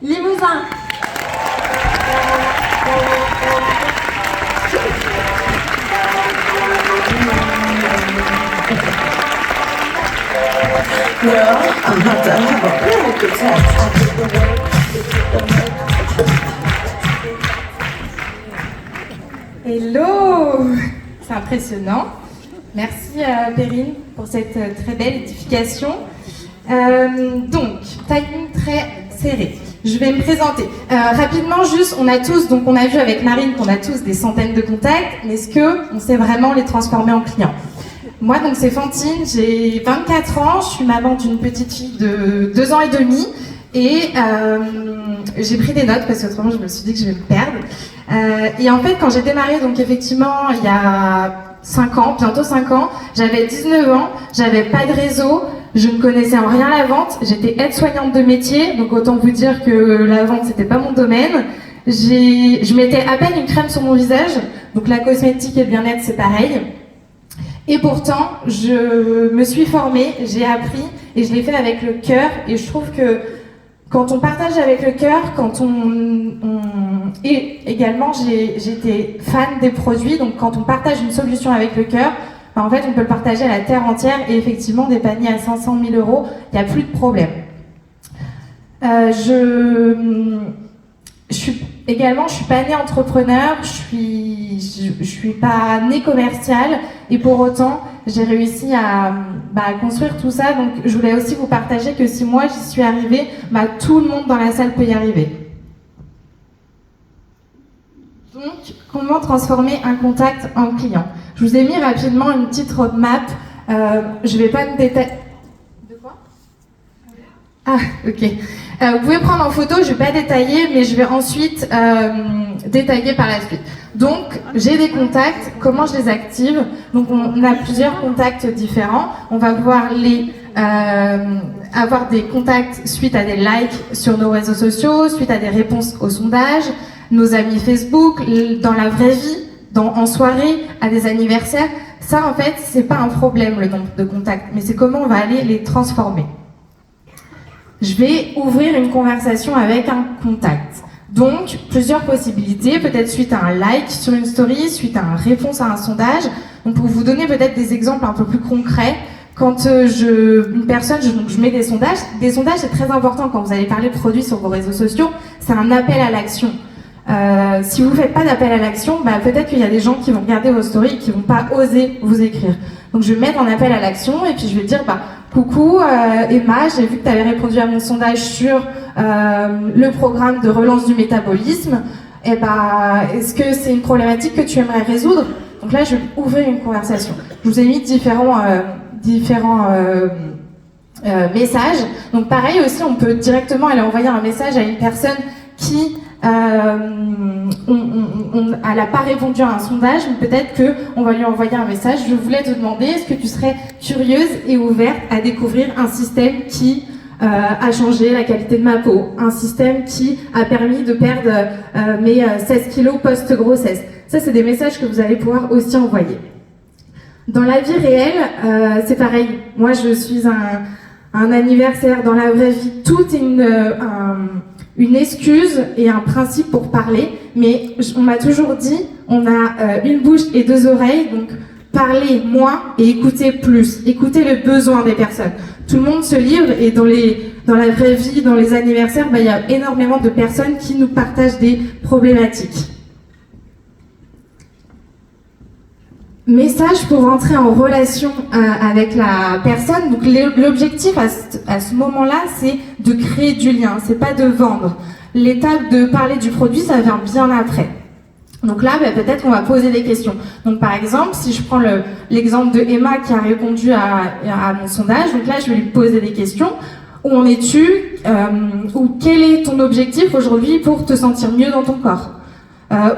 Limousin. Well, I'm about to have a panic attack. Hello! C'est impressionnant. Merci Perrine pour cette très belle édification. Donc, timing très serré. Je vais me présenter. Rapidement, juste, on a vu avec Marine qu'on a tous des centaines de contacts, mais est-ce qu'on sait vraiment les transformer en clients? Moi, donc, c'est Fantine, j'ai 24 ans, je suis maman d'une petite fille de 2 ans et demi, et j'ai pris des notes parce qu'autrement, je me suis dit que je vais me perdre. Et en fait, quand j'ai démarré, donc effectivement, il y a 5 ans, bientôt 5 ans, j'avais 19 ans, j'avais pas de réseau, je ne connaissais en rien la vente, j'étais aide-soignante de métier, donc autant vous dire que la vente, c'était pas mon domaine. Je mettais à peine une crème sur mon visage, donc la cosmétique et le bien-être, c'est pareil. Et pourtant, je me suis formée, j'ai appris et je l'ai fait avec le cœur. Et je trouve que quand on partage avec le cœur, et également j'étais fan des produits, donc quand on partage une solution avec le cœur, en fait on peut le partager à la terre entière et effectivement des paniers à 500 000 €, il n'y a plus de problème. Je suis pas née entrepreneur, je suis pas née commerciale et pour autant j'ai réussi à construire tout ça. Donc je voulais aussi vous partager que si moi j'y suis arrivée, tout le monde dans la salle peut y arriver. Donc comment transformer un contact en client? Je vous ai mis rapidement une petite roadmap. Je vais pas me détailler. De quoi? Ah, ok. Vous pouvez prendre en photo, je ne vais pas détailler, mais je vais ensuite détailler par la suite. Donc, j'ai des contacts, comment je les active? Donc, on a plusieurs contacts différents. On va pouvoir avoir des contacts suite à des likes sur nos réseaux sociaux, suite à des réponses aux sondages, nos amis Facebook, dans la vraie vie, en soirée, à des anniversaires. Ça, en fait, c'est pas un problème, le nombre de contacts, mais c'est comment on va aller les transformer. Je vais ouvrir une conversation avec un contact. Donc, plusieurs possibilités, peut-être suite à un like sur une story, suite à une réponse à un sondage. Donc, pour vous donner peut-être des exemples un peu plus concrets, quand je mets des sondages. Des sondages, c'est très important quand vous allez parler de produits sur vos réseaux sociaux. C'est un appel à l'action. Si vous ne faites pas d'appel à l'action, peut-être qu'il y a des gens qui vont regarder vos stories et qui ne vont pas oser vous écrire. Donc, je vais mettre un appel à l'action et puis je vais dire, coucou Emma, j'ai vu que tu avais répondu à mon sondage sur le programme de relance du métabolisme. Est-ce que c'est une problématique que tu aimerais résoudre? Donc là, je vais ouvrir une conversation. Je vous ai mis différents messages. Donc pareil aussi, on peut directement aller envoyer un message à une personne qui elle n'a pas répondu à un sondage, mais peut-être qu'on va lui envoyer un message. Je voulais te demander, est-ce que tu serais curieuse et ouverte à découvrir un système qui a changé la qualité de ma peau, un système qui a permis de perdre mes 16 kilos post-grossesse. Ça, c'est des messages que vous allez pouvoir aussi envoyer. Dans la vie réelle, c'est pareil. Moi, je suis un anniversaire. Dans la vraie vie, tout est une excuse et un principe pour parler, mais on m'a toujours dit, on a une bouche et 2 oreilles, donc parlez moins et écoutez plus, écoutez les besoins des personnes. Tout le monde se livre et dans la vraie vie, dans les anniversaires, il y a énormément de personnes qui nous partagent des problématiques. Message pour rentrer en relation avec la personne. Donc l'objectif à ce moment-là, c'est de créer du lien, c'est pas de vendre. L'étape de parler du produit, ça vient bien après. Donc là, peut-être qu'on va poser des questions. Donc par exemple, si je prends l'exemple de Emma qui a répondu à mon sondage, donc là je vais lui poser des questions. Où en es-tu? Ou quel est ton objectif aujourd'hui pour te sentir mieux dans ton corps?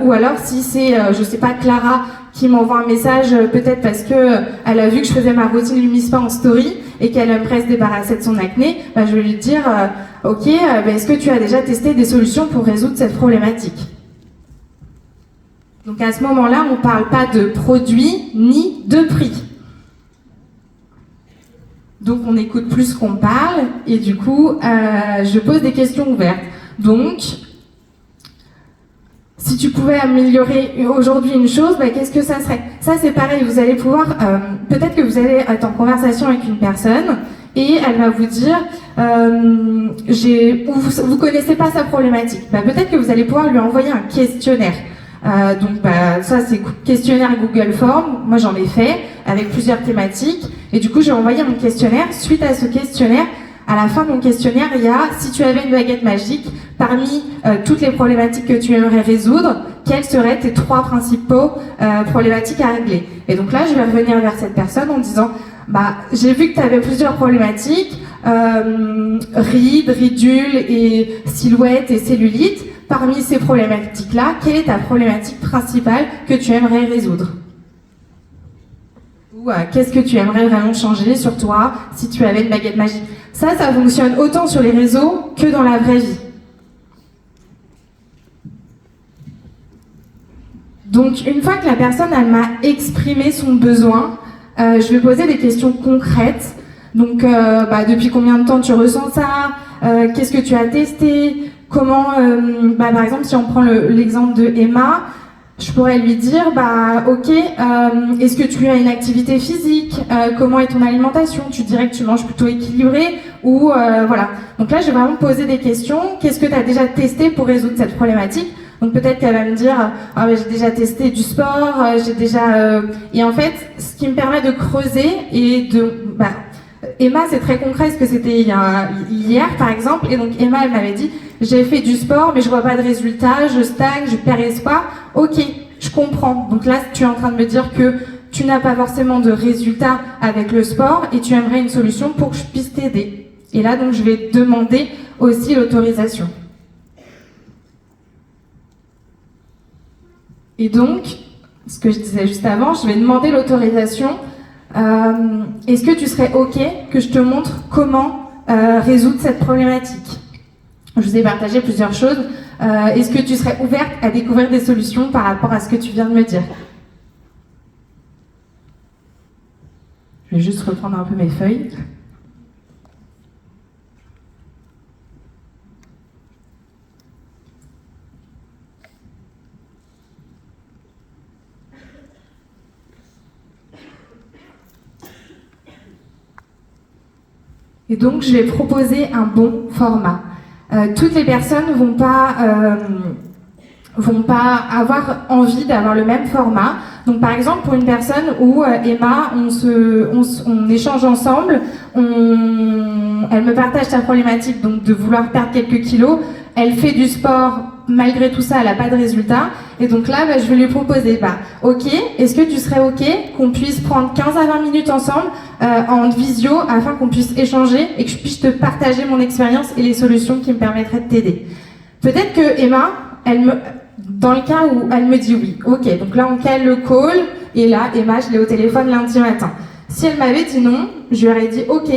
Ou alors si c'est, je sais pas, Clara qui m'envoie un message, peut-être parce que elle a vu que je faisais ma routine Lumispa en story et qu'elle aimerait se débarrasser de son acné, je vais lui dire, ok, est-ce que tu as déjà testé des solutions pour résoudre cette problématique? Donc à ce moment-là, on ne parle pas de produit ni de prix. Donc on écoute plus qu'on parle et du coup, je pose des questions ouvertes. Donc, si tu pouvais améliorer aujourd'hui une chose, qu'est-ce que ça serait? Ça, c'est pareil, vous allez pouvoir, peut-être que vous allez être en conversation avec une personne et elle va vous dire, vous connaissez pas sa problématique. Peut-être que vous allez pouvoir lui envoyer un questionnaire. Ça, c'est questionnaire Google Form. Moi, j'en ai fait avec plusieurs thématiques. Et du coup, j'ai envoyé mon questionnaire. Suite à ce questionnaire, à la fin de mon questionnaire, il y a, si tu avais une baguette magique, parmi toutes les problématiques que tu aimerais résoudre, quelles seraient tes 3 principaux problématiques à régler? Et donc là, je vais revenir vers cette personne en disant, j'ai vu que tu avais plusieurs problématiques, rides, ridules et silhouettes et cellulite. Parmi ces problématiques-là, quelle est ta problématique principale que tu aimerais résoudre? Ou qu'est-ce que tu aimerais vraiment changer sur toi si tu avais une baguette magique? Ça fonctionne autant sur les réseaux que dans la vraie vie. Donc, une fois que la personne elle m'a exprimé son besoin, je vais poser des questions concrètes. Donc, depuis combien de temps tu ressens ça? Qu'est-ce que tu as testé? Comment, par exemple, si on prend l'exemple de Emma, je pourrais lui dire, ok, est-ce que tu as une activité physique? Comment est ton alimentation? Tu dirais que tu manges plutôt équilibré? Ou voilà. Donc là, je vais vraiment poser des questions. Qu'est-ce que tu as déjà testé pour résoudre cette problématique? Donc peut-être qu'elle va me dire, j'ai déjà testé du sport, j'ai déjà... Et en fait, ce qui me permet de creuser et de... Emma, c'est très concret, parce que c'était hier, par exemple, et donc Emma, elle m'avait dit, j'ai fait du sport, mais je vois pas de résultat, je stagne, je perds espoir. Ok, je comprends. Donc là, tu es en train de me dire que tu n'as pas forcément de résultat avec le sport, et tu aimerais une solution pour que je puisse t'aider. Et là, donc, je vais demander aussi l'autorisation. Et donc, ce que je disais juste avant, je vais demander l'autorisation. Est-ce que tu serais OK que je te montre comment résoudre cette problématique? Je vous ai partagé plusieurs choses. Est-ce que tu serais ouverte à découvrir des solutions par rapport à ce que tu viens de me dire? Je vais juste reprendre un peu mes feuilles. Et donc, je vais proposer un bon format. Toutes les personnes vont pas avoir envie d'avoir le même format. Donc, par exemple, pour une personne où Emma, on échange ensemble, elle me partage sa problématique, donc de vouloir perdre quelques kilos. Elle fait du sport, malgré tout ça, elle n'a pas de résultat. Et donc là, je vais lui proposer, ok, est-ce que tu serais ok qu'on puisse prendre 15 à 20 minutes ensemble en visio afin qu'on puisse échanger et que je puisse te partager mon expérience et les solutions qui me permettraient de t'aider. Peut-être que Emma, dans le cas où elle me dit oui, ok, donc là on cale le call et là, Emma, je l'ai au téléphone lundi matin. Si elle m'avait dit non, je lui aurais dit ok,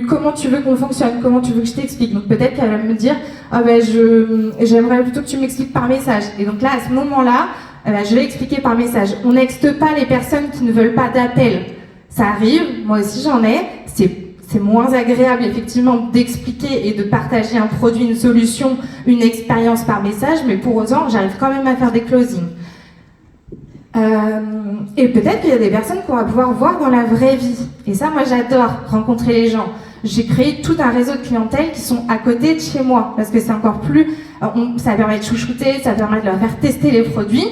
comment tu veux qu'on fonctionne, comment tu veux que je t'explique. Donc peut-être qu'elle va me dire j'aimerais plutôt que tu m'expliques par message. Et donc là, à ce moment-là, je vais expliquer par message. On n'exte pas les personnes qui ne veulent pas d'appel. Ça arrive, moi aussi j'en ai. C'est moins agréable effectivement d'expliquer et de partager un produit, une solution, une expérience par message, mais pour autant, j'arrive quand même à faire des closings. Et peut-être qu'il y a des personnes qu'on va pouvoir voir dans la vraie vie. Et ça, moi, j'adore rencontrer les gens. J'ai créé tout un réseau de clientèle qui sont à côté de chez moi, parce que c'est encore plus... ça permet de chouchouter, ça permet de leur faire tester les produits.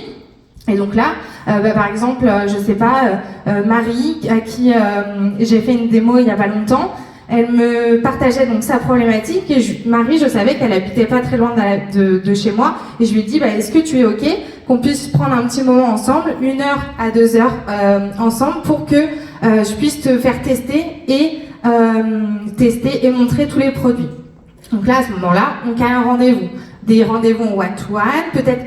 Et donc là, par exemple, je sais pas, Marie, à qui j'ai fait une démo il y a pas longtemps, elle me partageait donc sa problématique et Marie, je savais qu'elle habitait pas très loin de chez moi et je lui ai dit, est-ce que tu es ok qu'on puisse prendre un petit moment ensemble, 1 heure à 2 heures ensemble pour que je puisse te faire tester et montrer tous les produits. Donc là, à ce moment-là, on cale un rendez-vous. Des rendez-vous en one-to-one, peut-être